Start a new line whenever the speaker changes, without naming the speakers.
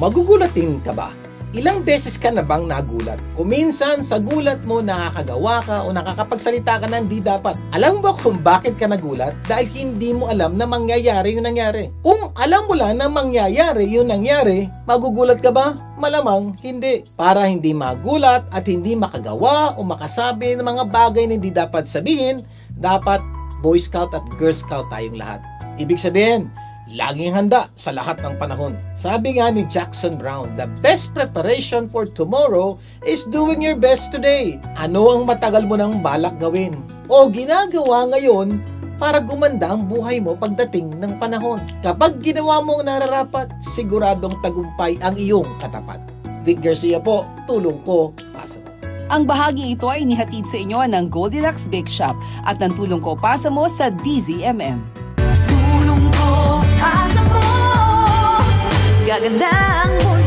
Magugulatin ka ba? Ilang beses ka na bang nagulat? Kuminsan sa gulat mo nakakagawa ka o nakakapagsalita ka ng di dapat. Alam mo ba kung bakit ka nagulat? Dahil hindi mo alam na mangyayari yung nangyari. Kung alam mo lang na mangyayari yung nangyari, magugulat ka ba? Malamang hindi. Para hindi magulat at hindi makagawa o makasabi ng mga bagay na hindi dapat sabihin, dapat Boy Scout at Girl Scout tayong lahat. Ibig sabihin, laging handa sa lahat ng panahon. Sabi nga ni Jackson Brown, the best preparation for tomorrow is doing your best today. Ano ang matagal mo nang balak gawin o ginagawa ngayon para gumanda ang buhay mo pagdating ng panahon? Kapag ginawa mo ang nararapat, siguradong tagumpay ang iyong katapat. Vic Garcia po, tulong ko, pasa mo.
Ang bahagi ito ay inihatid sa inyo ng Goldilocks Bake Shop at ng tulong ko pasa mo sa DZMM.
Gaganda ang mundo.